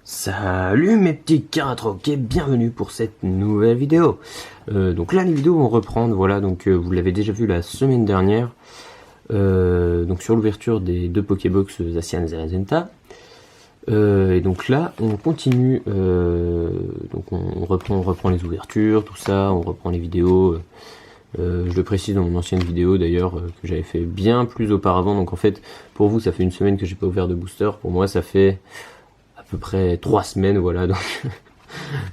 Salut mes petits caratrocs et bienvenue pour cette nouvelle vidéo. Donc là les vidéos vont reprendre, voilà, donc vous l'avez déjà vu la semaine dernière, donc sur l'ouverture des deux Pokébox Zacian et Zenta. Et donc là on continue, donc on reprend les ouvertures, tout ça, on reprend les vidéos. Je le précise dans mon ancienne vidéo d'ailleurs, que j'avais fait bien plus auparavant. Donc en fait pour vous ça fait une semaine que j'ai pas ouvert de booster, pour moi ça fait à peu près 3 semaines, voilà. Donc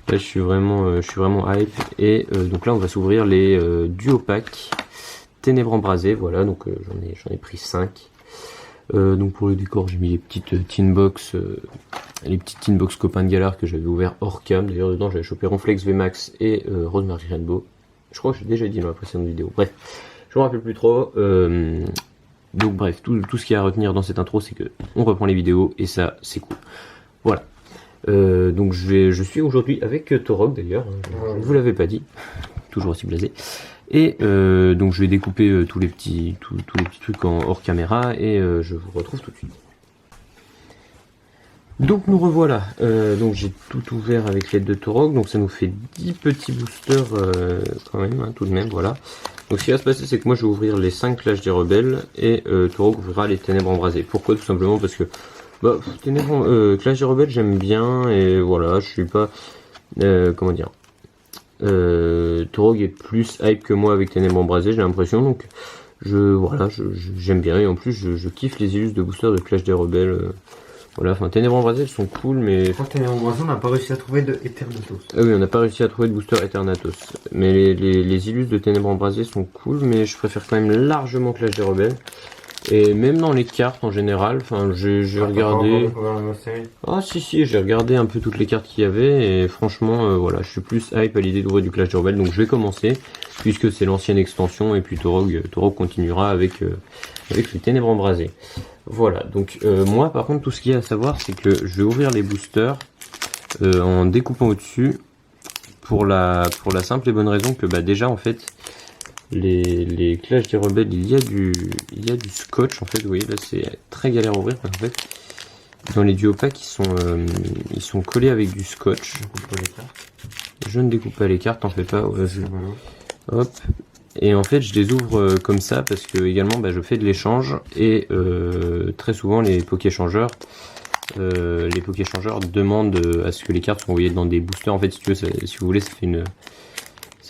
là je suis vraiment hype. Et donc là on va s'ouvrir les duo pack Ténèbres Embrasées, voilà. Donc j'en ai pris 5. Donc pour le décor j'ai mis les petites tin box, copains de galère que j'avais ouvert hors cam. D'ailleurs dedans j'avais chopé Ronflex VMAX et Rosemary Rainbow. Je crois que j'ai déjà dit dans la précédente vidéo. Bref, je me rappelle plus trop. Donc bref, tout ce qu'il y a à retenir dans cette intro, c'est que on reprend les vidéos et ça c'est cool. Voilà. Donc je suis aujourd'hui avec Torok d'ailleurs. Je ne vous l'avais pas dit. Toujours aussi blasé. Et donc je vais découper tous les petits trucs hors caméra et je vous retrouve tout de suite. Donc nous revoilà. Donc j'ai tout ouvert avec l'aide de Torok. Donc ça nous fait 10 petits boosters quand même, hein, tout de même, voilà. Donc ce qui va se passer, c'est que moi je vais ouvrir les 5 Clash des Rebelles et Torok ouvrira les Ténèbres Embrasées. Pourquoi? Tout simplement parce que Clash des Rebelles j'aime bien et voilà, je suis pas comment dire, Torok est plus hype que moi avec Ténèbres Embrasées, j'ai l'impression. Donc j'aime bien et en plus je kiffe les illustres de booster de Clash des Rebelles. Voilà, enfin Ténèbres Embrasées elles sont cool, mais je crois que Ténèbres Embrasées on n'a pas réussi à trouver de Eternatus. Ah oui, on n'a pas réussi à trouver de booster Eternatus, mais les illustres de Ténèbres Embrasées sont cool, mais je préfère quand même largement Clash des Rebelles. Et même dans les cartes en général, enfin j'ai regardé. Ah si, j'ai regardé un peu toutes les cartes qu'il y avait et franchement voilà, je suis plus hype à l'idée d'ouvrir du Clash des Rebelles, donc je vais commencer puisque c'est l'ancienne extension et puis Torok continuera avec les Ténèbres Embrasées. Voilà, donc moi par contre tout ce qu'il y a à savoir c'est que je vais ouvrir les boosters en découpant au-dessus pour la simple et bonne raison que déjà en fait les Clash des Rebelles il y a du scotch en fait. Vous voyez là c'est très galère à ouvrir parce qu'en fait dans les duo packs ils sont collés avec du scotch. Je ne découpe pas les cartes, t'en fais pas. Hop. Et en fait je les ouvre comme ça parce que également je fais de l'échange et très souvent les pokéchangeurs demandent à ce que les cartes soient envoyées dans des boosters. En fait si tu veux, si vous voulez ça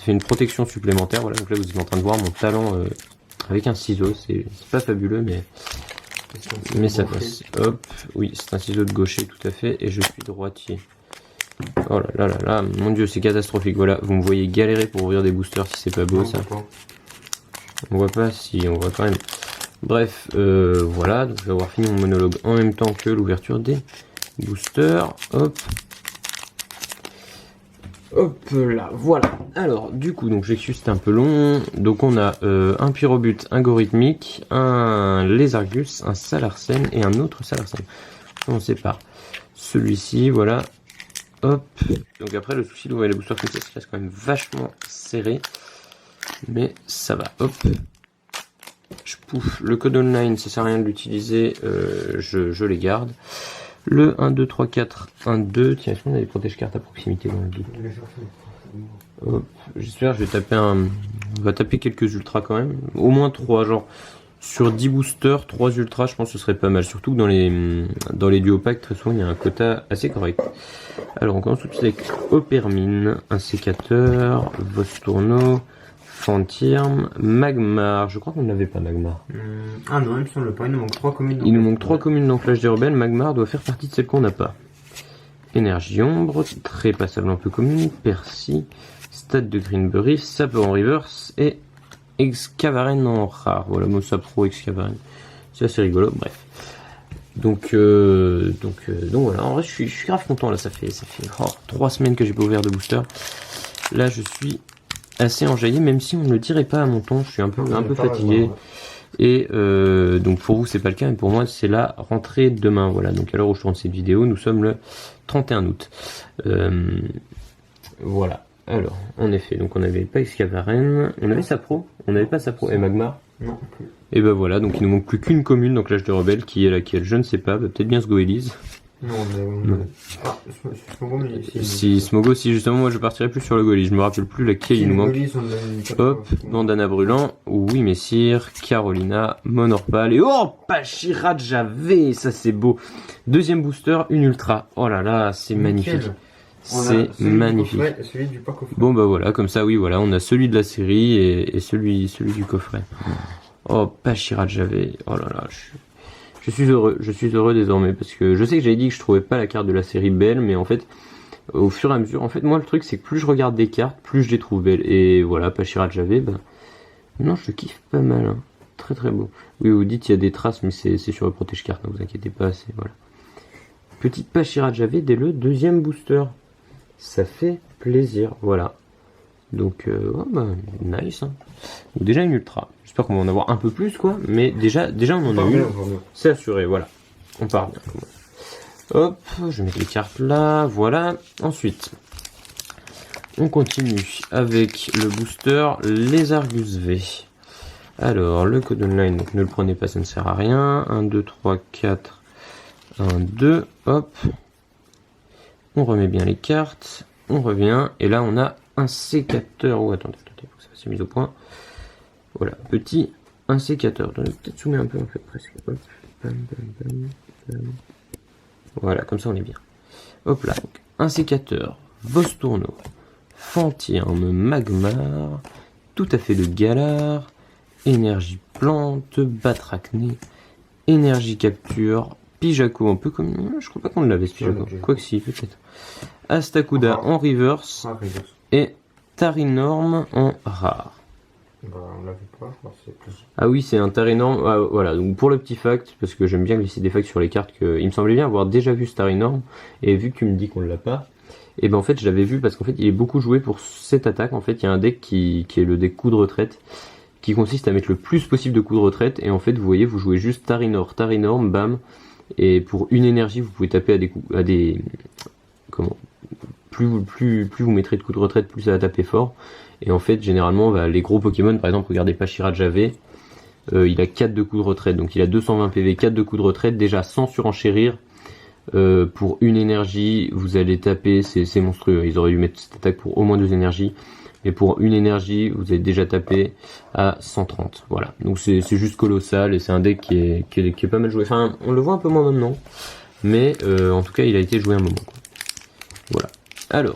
fait une protection supplémentaire. Voilà, donc là vous êtes en train de voir mon talent avec un ciseau, c'est pas fabuleux mais ça passe. Hop, oui c'est un ciseau de gaucher tout à fait et je suis droitier. Oh là là, mon dieu c'est catastrophique. Voilà, vous me voyez galérer pour ouvrir des boosters si c'est pas beau ça. On voit pas, si on voit quand même. Bref, voilà, donc je vais avoir fini mon monologue en même temps que l'ouverture des boosters. Hop là, voilà. Alors du coup, donc j'excuse, c'était un peu long. Donc on a un Pyrobut, un Gorithmique, un Lézargus, un Salarsen et un autre Salarsen. On sépare celui-ci, voilà. Hop. Donc après le souci d'ouvrir les boosters comme ça, reste quand même vachement serré. Mais ça va. Hop. Je pouffe. Le code online, ça sert à rien de l'utiliser. Je les garde. Le 1, 2, 3, 4, 1, 2. Tiens, est-ce qu'on a des protège-cartes à proximité dans le guide? Hop. J'espère, je vais taper on va taper quelques ultras quand même. Au moins 3, genre. Sur 10 boosters, 3 ultras, je pense que ce serait pas mal. Surtout que dans les duo packs, très souvent, il y a un quota assez correct. Alors, on commence tout de suite avec Opermine, un sécateur, Vostourneau, Fantirm, Magmar. Je crois qu'on n'avait pas Magmar. Ah non, il me semble pas. Il nous manque 3 communes. Il nous manque 3 communes dans Clash des Rebelles. Magmar doit faire partie de celles qu'on n'a pas. Énergie Ombre, très passable un peu commune, Percy, Stade de Greenbury, Saper en reverse et Excavaren en rare. Voilà, Mossa Pro Excavaren. C'est assez rigolo, bref. Donc voilà, en vrai je suis grave content là, ça fait 3 semaines que j'ai pas ouvert de booster. Là je suis assez enjaillé, même si on ne le dirait pas à mon ton, je suis un peu fatigué. Et donc pour vous c'est pas le cas, mais pour moi c'est la rentrée demain. Voilà, donc à l'heure où je tourne cette vidéo, nous sommes le 31 août. Voilà. Alors, en effet, donc on avait pas Excavaren, on avait Sapro, on n'avait pas Sapro et Magmar. Non plus. Et ben voilà, donc il nous manque plus qu'une commune, donc l'âge de rebelle, qui est laquelle, je ne sais pas, peut-être bien Sgoélise. Non, Non. Ah, Smogo, mais Si Smogo, si justement moi je partirais plus sur le Goélis, je me rappelle plus laquelle il nous manque. Hop, Bandana Brûlant, oui Messire, Carolina, Monorpal et oh Pashirat Javé, ça c'est beau. Deuxième booster, une ultra. Oh là là, c'est magnifique. C'est magnifique. Celui du pas coffret. Bon bah voilà, comme ça oui voilà, on a celui de la série et celui du coffret. Oh Pashirat Javé, oh là là, je suis heureux désormais parce que je sais que j'avais dit que je trouvais pas la carte de la série belle, mais en fait au fur et à mesure, en fait moi le truc c'est que plus je regarde des cartes, plus je les trouve belles et voilà, Pashirat Javé, bah non je kiffe pas mal, hein. Très très beau. Oui vous dites il y a des traces mais c'est sur le protège carte, ne vous inquiétez pas, c'est voilà. Petite Pashirat Javé dès le deuxième booster, ça fait plaisir, voilà. Donc ouais, bah, nice, hein. Donc, déjà une ultra. J'espère qu'on va en avoir un peu plus quoi, mais déjà on en a une. C'est assuré, voilà. On part bien. Hop, je vais mettre les cartes là, voilà. Ensuite, on continue avec le booster les Argus V. Alors, le code online, donc ne le prenez pas, ça ne sert à rien. 1, 2, 3, 4, 1, 2, hop. On remet bien les cartes, on revient, et là on a un sécateur. Oh, attendez, faut que ça fasse mise au point. Voilà, petit un sécateur. Peut-être zoomer un peu presque. Hop. Bam, bam, bam, bam. Voilà, comme ça on est bien. Hop là, donc, un sécateur, Vostourno, Fantirme, Magmar, tout à fait de Galar, énergie plante, Batracné, énergie capture, Pijaco, un peu comme. Je crois pas qu'on l'avait ce Pijaco. Quoique si, peut-être. Astakuda en reverse. Et Tarinorm en rare. Bah, on l'avait pas, c'est plus. Ah oui, c'est un Tarinorm. Ah, voilà, donc pour le petit fact, parce que j'aime bien glisser des facts sur les cartes, il me semblait bien avoir déjà vu ce Tarinorm, et vu que tu me dis qu'on l'a pas, et ben en fait je l'avais vu parce qu'en fait il est beaucoup joué pour cette attaque. En fait, il y a un deck qui est le deck coup de retraite, qui consiste à mettre le plus possible de coups de retraite, et en fait vous voyez, vous jouez juste Tarinorm, bam, et pour une énergie vous pouvez taper à des comment, plus vous mettrez de coups de retraite, plus ça va taper fort. Et en fait, généralement, les gros Pokémon, par exemple, regardez Pashirat Javé, il a 4 de coups de retraite, donc il a 220 PV, 4 de coups de retraite, déjà sans surenchérir. Pour une énergie, vous allez taper, c'est monstrueux, ils auraient dû mettre cette attaque pour au moins 2 énergies. Mais pour une énergie, vous avez déjà tapé à 130. Voilà, donc c'est juste colossal, et c'est un deck qui est pas mal joué. Enfin, on le voit un peu moins maintenant, mais en tout cas, il a été joué un moment, quoi. Voilà. Alors,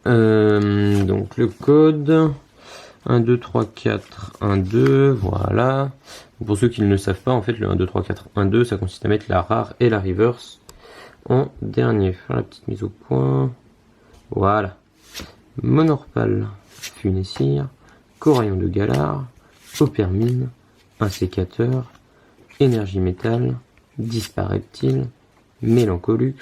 donc le code 1, 2, 3, 4, 1, 2, voilà. Pour ceux qui ne le savent pas, en fait, le 1, 2, 3, 4, 1, 2, ça consiste à mettre la rare et la reverse en dernier. Faire la petite mise au point. Voilà. Monorpal, Funessir, Coraillon de Galar, Opermine, un sécateur, énergie métal, Dispareptile, Mélancolux.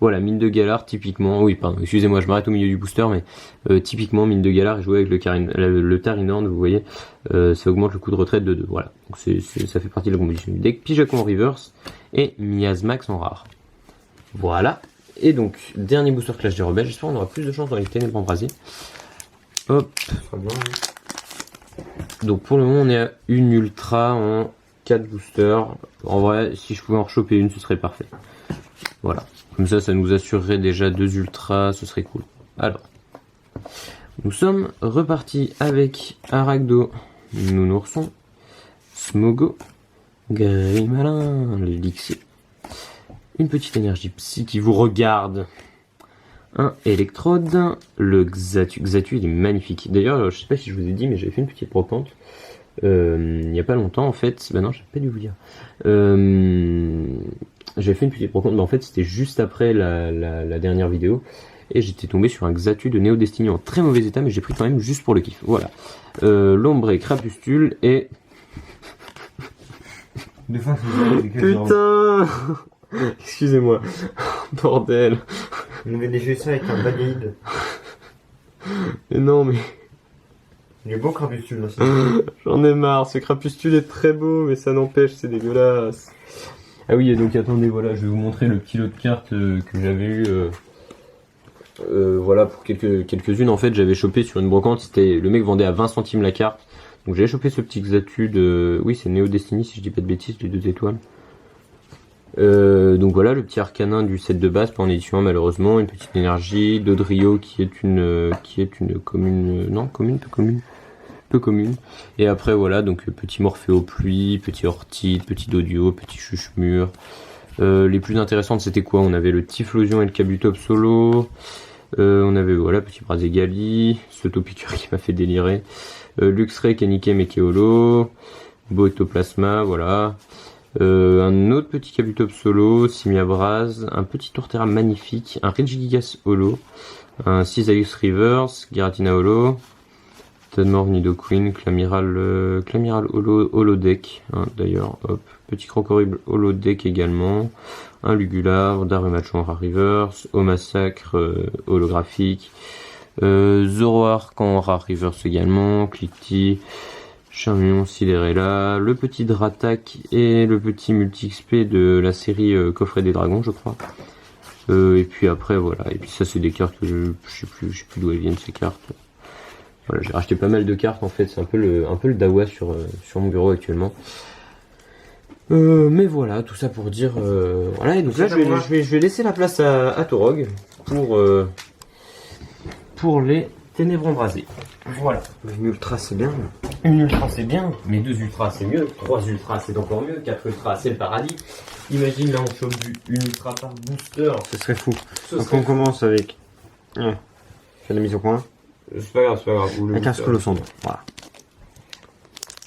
Voilà, mine de Galar, typiquement, oui, pardon, excusez-moi, je m'arrête au milieu du booster, mais typiquement, mine de Galar, joué avec le Tarinorm, vous voyez, ça augmente le coup de retraite de 2, voilà. Donc ça fait partie de la composition du deck. Pijaco en reverse et Miasmax en rare. Voilà. Et donc, dernier booster Clash des Rebelles, j'espère qu'on aura plus de chance dans les ténèbres embrasées. Hop. Bien, hein. Donc pour le moment, on est à une ultra en 4 boosters. En vrai, si je pouvais en rechoper une, ce serait parfait. Voilà. Comme ça nous assurerait déjà 2 ultras, ce serait cool. Alors, nous sommes repartis avec Aragdo, Nounourson, Smogo, Grimalin, l'élixir, une petite énergie psy qui vous regarde, un électrode, le Xatu. Xatu, il est magnifique. D'ailleurs, je sais pas si je vous ai dit, mais j'avais fait une petite brocante il n'y a pas longtemps en fait. Bah non, j'ai pas dû vous dire. J'avais fait une petite brocante, mais en fait c'était juste après la dernière vidéo. Et j'étais tombé sur un Xatu de Néo Destiny en très mauvais état, mais j'ai pris quand même juste pour le kiff. Voilà. L'ombre crapustule et... Des fois, Putain. Excusez-moi. Bordel. On avait déjà eu ça avec un Banéide. Mais non, mais... Il est beau Crapustule là. J'en ai marre, ce crapustule est très beau, mais ça n'empêche, c'est dégueulasse. Ah oui, et donc attendez, voilà, je vais vous montrer le petit lot de cartes que j'avais eu. Voilà, pour quelques-unes, en fait, j'avais chopé sur une brocante, c'était le mec vendait à 20 centimes la carte. Donc j'avais chopé ce petit Xatu de... Oui, c'est Neo Destiny, si je dis pas de bêtises, les 2 étoiles. Donc voilà, le petit arcanin du set de base, pas en édition 1 malheureusement, une petite énergie, Dodrio qui est une commune, non, peu commune. Et après voilà, donc petit Morphéo pluie, petit Ortide, petit Dodio, petit Chuchemur. Les plus intéressantes c'était quoi? On avait le Typhlosion et le Kabutops solo. On avait voilà, petit Brazegali, ce Topiqueur qui m'a fait délirer. Luxray, Kenikem et Keolo. Boetoplasma, voilà. Un autre petit Kabutops solo, Simiabraz, un petit Torterra magnifique, un Regigigas holo, un Cisaeus Rivers, Giratina holo, Tadmor Nidoqueen, Clamiral holodeck, hein, d'ailleurs, hop, petit Crocorible holodeck également, un Lugular, Darumachon Rare Rivers, Omasacre holographique, Zoroark en Rare Rivers également, Clickty, Charmillon, Cinderella, le petit Dratak et le petit Multi-XP de la série Coffret des Dragons, je crois. Et puis après, voilà. Et puis ça, c'est des cartes que je sais plus d'où elles viennent, ces cartes. Voilà, j'ai racheté pas mal de cartes, en fait. C'est un peu le Dawa sur mon bureau actuellement. Mais voilà, tout ça pour dire... voilà, et donc là, je vais laisser la place à Torog pour les Ténèbres Embrasées. Voilà. Une ultra c'est bien. Une ultra c'est bien, mais 2 ultras c'est mieux, 3 ultras c'est encore mieux, 4 ultras c'est le paradis. Imagine là on chope une ultra par booster. Ce serait fou. Ce Donc serait on commence avec... Ouais. Fais la mise au point. C'est pas grave, c'est pas grave. Avec un Scolosandre. Voilà.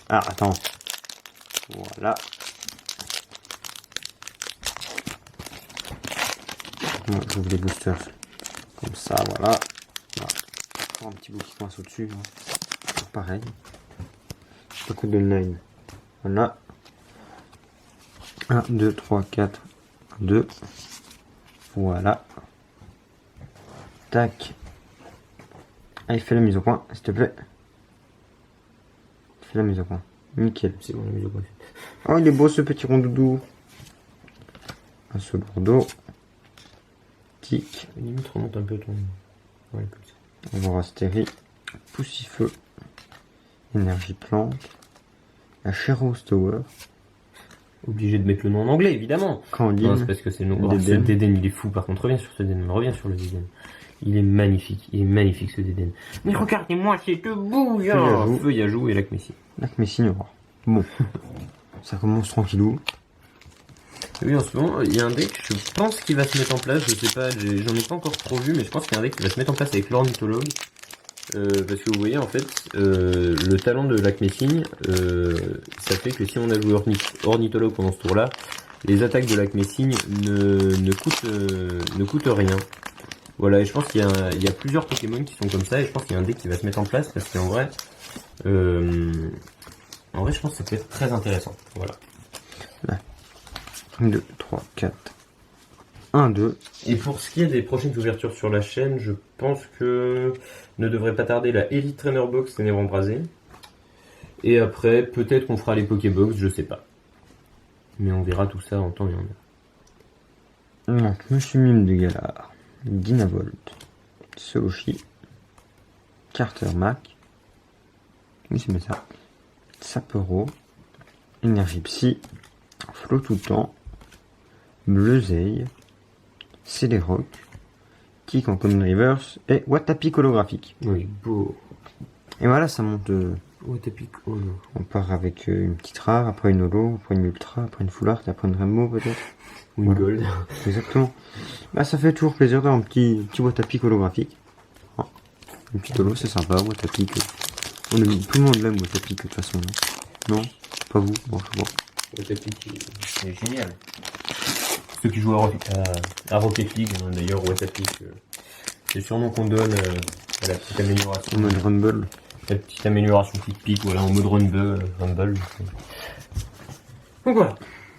Ah, attends. Voilà. Bon, j'ouvre les boosters. Comme ça, voilà. Voilà. Encore un petit bout qui coince au-dessus. Hein. Pareil. Le coup de 9. Voilà. 1, 2, 3, 4, 2. Voilà. Tac. Allez, fais la mise au point, s'il te plaît. Fais la mise au point. Nickel. C'est bon la mise au point. Oh, il est beau ce petit rondoudou. Un seul lourdeau. Tic. Limite remonte un peu ton... Ouais, comme ça. On va rastérie. Poussifeu. Énergie plante. La Sheros Tower. Obligé de mettre le nom en anglais, évidemment. Candine. Non, c'est parce que c'est le nom. Dédenne. Ce Dédenne, il est fou. Par contre, reviens sur ce Dédenne. Reviens sur le Dédenne. Il est magnifique ce Dédenne. Mais regardez-moi, c'est debout, Feuillajou et Lac Messi. Lac Messi, bon. Ça commence tranquillou. Oui, en ce moment, il y a un deck, je pense qu'il va se mettre en place, je sais pas, j'en ai pas encore trop vu, mais je pense qu'il y a un deck qui va se mettre en place avec l'ornithologue. Parce que vous voyez, en fait, le talent de Lac Messing, ça fait que si on a joué ornithologue pendant ce tour-là, les attaques de Lac Messing ne coûtent rien. Voilà, et je pense qu'il y a plusieurs Pokémon qui sont comme ça, et je pense qu'il y a un deck qui va se mettre en place, parce qu'en vrai, je pense que ça peut être très intéressant. Voilà. 1, 2, 3, 4. 1, 2. Et pour ce qui est des prochaines ouvertures sur la chaîne, je pense que ne devrait pas tarder la Elite Trainer Box Ténèbres Embrasées. Et après, peut-être qu'on fera les Pokébox, je sais pas. Mais on verra tout ça en temps et en heure. Donc, Monsieur Mime de Galar. Dynavolt. Soloshi. Carter Mac. Oui, c'est bien ça. Sapero. Énergie Psy. Flot tout le temps. Bleuzeille. Céléroc. Tic en Common Reverse. Et Watapic holographique. Oui, beau. Et voilà, ça monte. Watapic holo. On part avec une petite rare, après une holo, après une ultra, après une full art, après une rainbow peut-être. Ou une Voilà. gold. Exactement. Bah, ça fait toujours plaisir d'avoir un petit Watapic holographique. Oh, une petite holo, c'est sympa, Watapic. Tout le monde l'aime, Watapic, de toute façon. Non, pas vous, bon, je vois. Watapic, c'est génial. Ceux qui jouent à Rocket League, hein, d'ailleurs, Watapic, c'est le surnom qu'on donne à la petite amélioration. En mode Rumble. La petite amélioration qui pique, voilà, en mode Rumble. Donc voilà.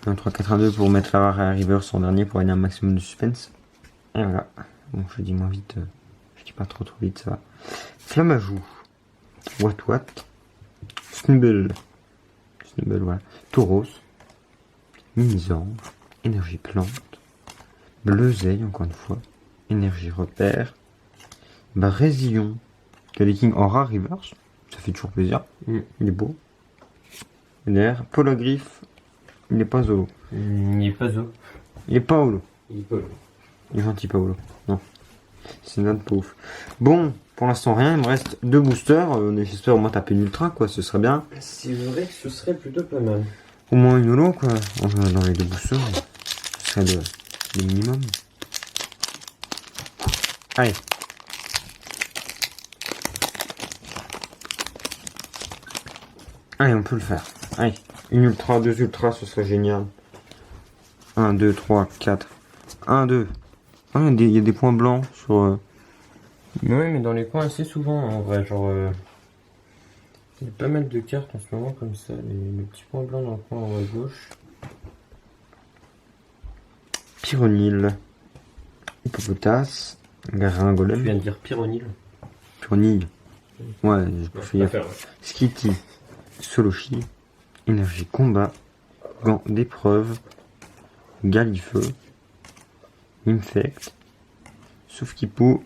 1, 3, 4, 1, 2 pour mettre la rare à Reverse en dernier pour gagner un maximum de suspense. Et voilà. Bon, je dis moins vite. Je dis pas trop vite, ça va. Flammajou. Wat. Snubble. Voilà. Tauros. Mini-Ange. Énergie plante. Bleuzeil, encore une fois. Énergie repère. Brésillion. Caliking en rare reverse. Ça fait toujours plaisir. Il est beau. L'air. Pologriffe. Il n'est pas holo. Il n'est pas zo. Il est pas holo. Il est pas zo. Il est gentil pas holo. Non. C'est notre pauvre. Bon, pour l'instant rien. Il me reste 2 boosters. J'espère au moins taper une ultra, quoi. Ce serait bien. C'est vrai que ce serait plutôt pas mal. Au moins une holo, quoi. Enfin, dans les 2 boosters. Ce serait le minimum. Allez. Allez, on peut le faire. Allez. Une ultra, 2 ultras, ce serait génial. 1, 2, 3, 4. 1, 2. Ah, il y a des points blancs sur... Oui, mais dans les coins assez souvent, en vrai. Genre, il y a pas mal de cartes en ce moment comme ça. Les petits points blancs dans le coin en haut à gauche. Pyronyle. Hippopotas. Gringolem. Tu viens de dire Pyronyle. Pyronyle. Ouais, je fais gaffe. Faire, ouais. Skitty. Solochi. Énergie combat. Gants d'épreuve. Galifeu. Infect. Soufkipou.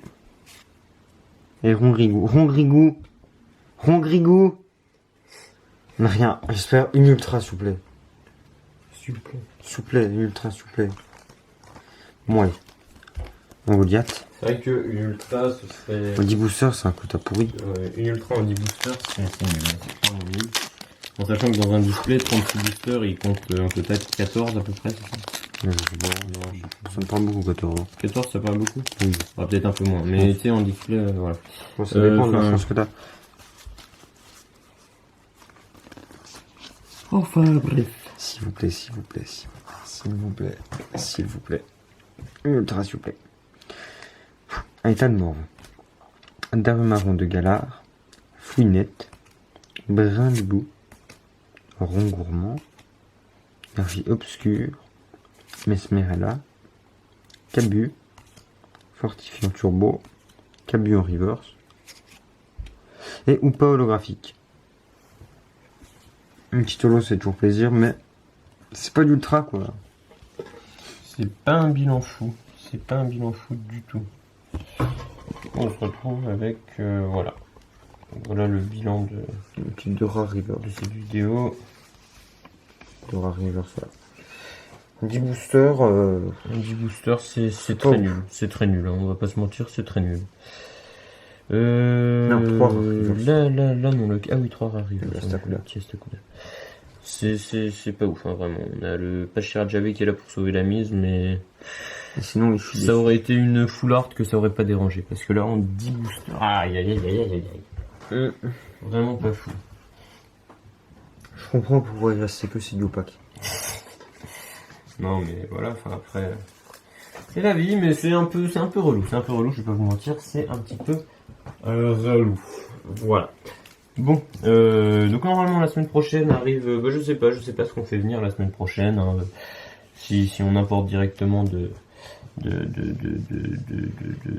Et Rongrigou. Rongrigou. Rien. J'espère une ultra, s'il vous plaît. S'il vous plaît. S'il vous plaît, une ultra, s'il vous plaît. Bon, allez. En Goliath. C'est vrai qu'une ultra, ce serait. En 10 boosters, c'est un quota pourri. Une ultra en 10 boosters, c'est nul. C'est clairement nul. En sachant que dans un display, 36 boosters, il compte peut-être 14 à peu près, c'est ça? Ça me parle beaucoup, 14. 14, ça paraît beaucoup? Oui. Ah, peut-être un peu moins, mais tu sais, en display, voilà. Bon, ça dépend de la enfin, chance que t'as. Enfin, bref. S'il vous plaît, s'il vous plaît, s'il vous plaît, s'il vous plaît. Une ultra, s'il vous plaît. État de morve. Darumaron de Galard. Fouinette. Brindibou. Rond gourmand. Énergie obscure. Mesmerella. Cabu. Fortifiant turbo. Cabu en reverse. Et Oupa holographique. Une petite holo, c'est toujours plaisir, mais c'est pas d'ultra, quoi. C'est pas un bilan fou. C'est pas un bilan fou du tout. On se retrouve avec, voilà. Voilà le bilan de Une petite Dora River. de cette vidéo. Dora River, ça. 10 boosters. 10 boosters, c'est Oh. très nul. C'est très nul, hein, on va pas se mentir, c'est très nul. Non, 3 là, non, ah oui, 3 arrivent. C'est pas ouf, hein, vraiment. On a le Pachira Javé qui est là pour sauver la mise, mais Et sinon, je suis ça aurait été une full art que ça aurait pas dérangé. Parce que là, on 10 boosters. Aïe, aïe, aïe, aïe, aïe, aïe. Vraiment pas fou. Je comprends pourquoi il reste que c'est du opaque. Non, mais voilà, enfin après. C'est la vie, mais c'est un peu relou. C'est un peu relou, je vais pas vous mentir, c'est un petit peu relou. Voilà. Bon, donc normalement la semaine prochaine arrive, je sais pas ce qu'on fait venir la semaine prochaine. Hein, si on importe directement de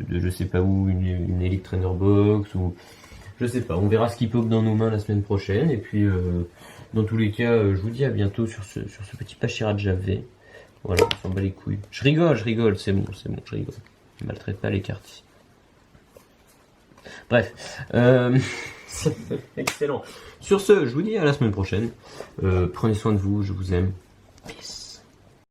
je sais pas où une Elite Trainer Box ou je sais pas. On verra ce qui pop dans nos mains la semaine prochaine et puis dans tous les cas, je vous dis à bientôt sur ce petit Pachira Javé. Voilà, on s'en bat les couilles. Je rigole, c'est bon, je rigole. Je maltraite pas les cartes ici. Bref, excellent. Sur ce, je vous dis à la semaine prochaine. Prenez soin de vous, je vous aime. Peace.